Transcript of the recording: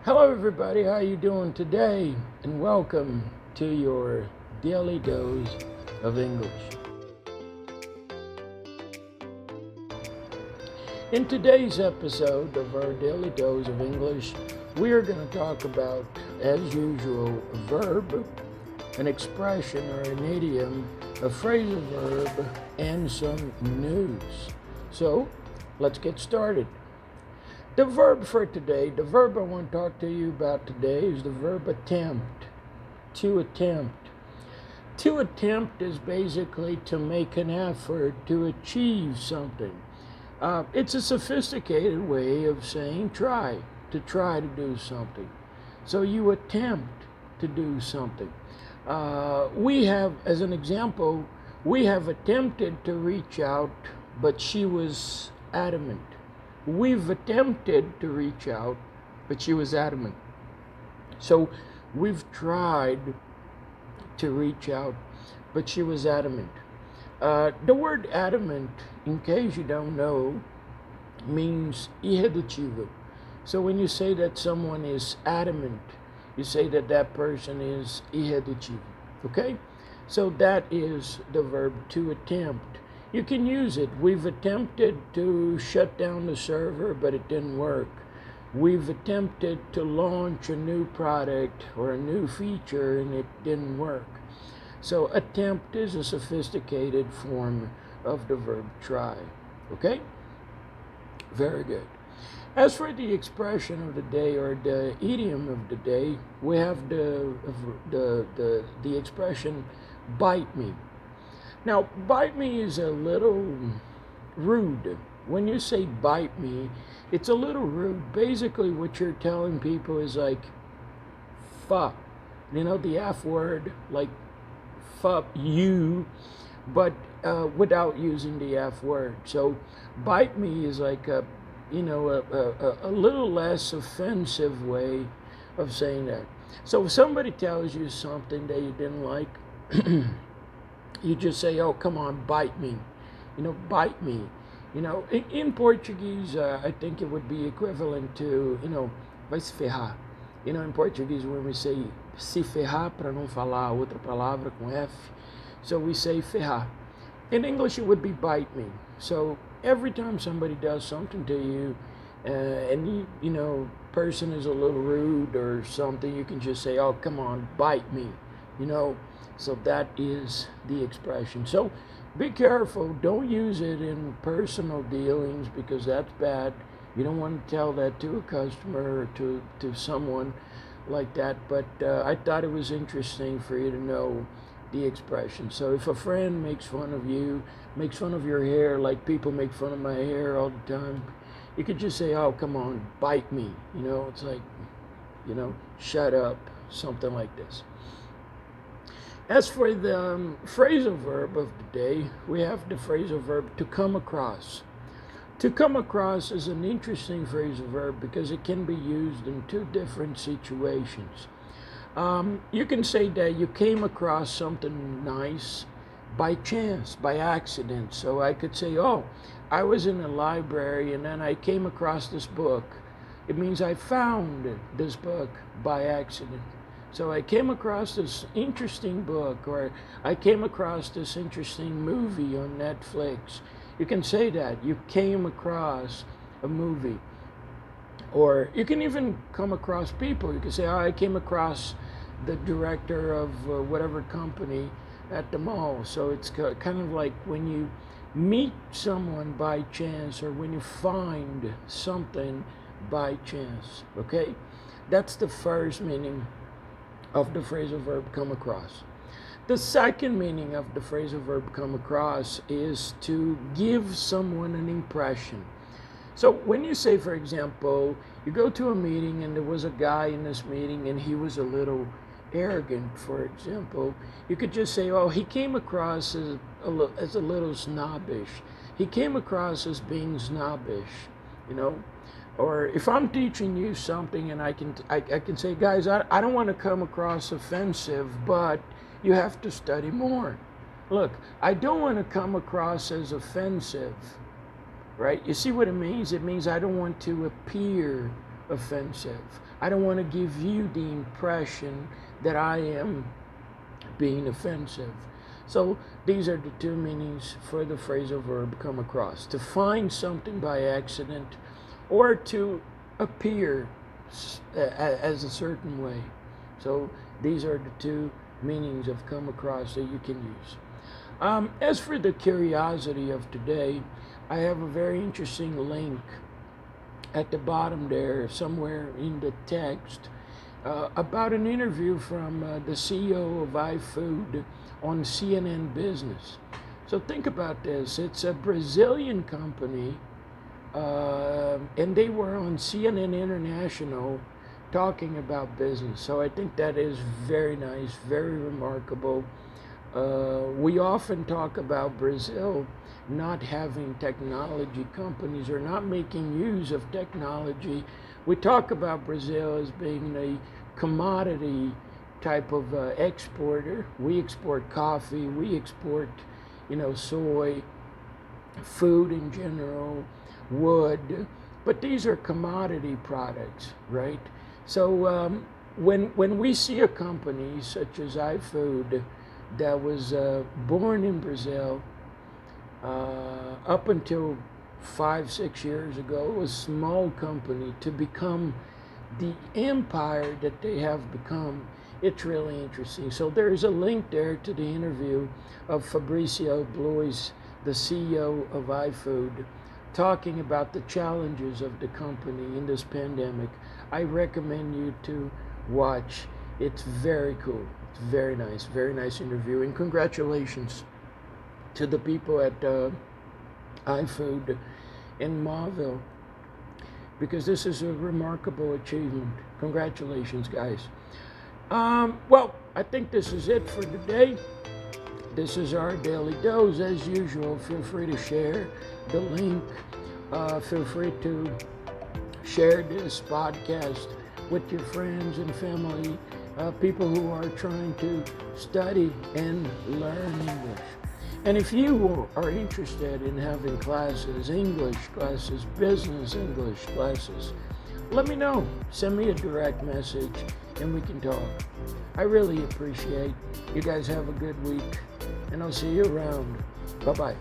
Hello everybody, how you doing today? And welcome to your daily dose of English. In today's episode of our daily dose of English, we are going to talk about, as usual, a verb, an expression or an idiom, a phrasal verb, and some news. So, let's get started. The verb for today, the verb I want to talk to you about today is the verb attempt. To attempt. To attempt is basically to make an effort to achieve something. It's a sophisticated way of saying try to do something. So you attempt to do something. We have, as an example, we have attempted to reach out, but she was adamant. We've attempted to reach out, but she was adamant. So we've tried to reach out, but she was adamant. The word adamant, in case you don't know, means irredutível. So when you say that someone is adamant, you say that that person is irredutível. Okay? So that is the verb to attempt. You can use it. We've attempted to shut down the server, but it didn't work. We've attempted to launch a new product or a new feature, and it didn't work. So attempt is a sophisticated form of the verb try. Okay? Very good. As for the expression of the day or the idiom of the day, we have the expression bite me. Now, bite me is a little rude. When you say bite me, it's a little rude. Basically, what you're telling people is like, fuck. You know, the F word, like, fuck you, but without using the F word. So, bite me is like a little less offensive way of saying that. So, if somebody tells you something that you didn't like, you just say, oh, come on, bite me. Bite me. In Portuguese, I think it would be equivalent to, vai se ferrar. In Portuguese, when we say se ferrar, para não falar outra palavra com F, so we say ferrar. In English, it would be bite me. So every time somebody does something to you, and person is a little rude or something, you can just say, oh, come on, bite me. So that is the expression. So be careful. Don't use it in personal dealings because that's bad. You don't want to tell that to a customer or to someone like that. But I thought it was interesting for you to know the expression. So if a friend makes fun of you, makes fun of your hair, like people make fun of my hair all the time, you could just say, oh, come on, bite me. It's like, shut up, something like this. As for the phrasal verb of the day, we have the phrasal verb to come across. To come across is an interesting phrasal verb because it can be used in two different situations. You can say that you came across something nice by chance, by accident. So I could say, oh, I was in a library and then I came across this book. It means I found this book by accident. So I came across this interesting book, or I came across this interesting movie on Netflix. You can say that. You came across a movie. Or you can even come across people. You can say, oh, I came across the director of whatever company at the mall. So it's kind of like when you meet someone by chance or when you find something by chance. Okay? That's the first meaning of the phrasal verb come across. The second meaning of the phrasal verb come across is to give someone an impression. So when you say, for example, you go to a meeting and there was a guy in this meeting and he was a little arrogant, for example, you could just say, oh, he came across as a little snobbish. He came across as being snobbish, Or if I'm teaching you something and I can say, guys, I don't want to come across offensive, but you have to study more. Look, I don't want to come across as offensive, right? You see what it means? It means I don't want to appear offensive. I don't want to give you the impression that I am being offensive. So these are the two meanings for the phrasal verb come across: to find something by accident, or to appear as a certain way. So these are the two meanings of come across that you can use. As for the curiosity of today, I have a very interesting link at the bottom there, somewhere in the text, about an interview from the CEO of iFood on CNN Business. So think about this. It's a Brazilian company, and they were on CNN International talking about business. So I think that is very nice, very remarkable. We often talk about Brazil not having technology companies or not making use of technology. We talk about Brazil as being a commodity type of exporter. We export coffee, we export, soy, food in general, wood, but these are commodity products, right? So when we see a company such as iFood that was born in Brazil, up until 5-6 years ago, it was a small company, to become the empire that they have become, it's really interesting. So there's a link there to the interview of Fabrício Blois, the CEO of iFood, talking about the challenges of the company in this pandemic. I recommend you to watch. It's very cool. It's very nice interview. And congratulations to the people at iFood in Marville, because this is a remarkable achievement. Congratulations, guys. Well, I think this is it for today. This is our daily dose. As usual, feel free to share the link. Feel free to share this podcast with your friends and family, people who are trying to study and learn English. And if you are interested in having classes, English classes, business English classes, let me know. Send me a direct message and we can talk. I really appreciate you guys. Have a good week, and I'll see you around. Bye-bye.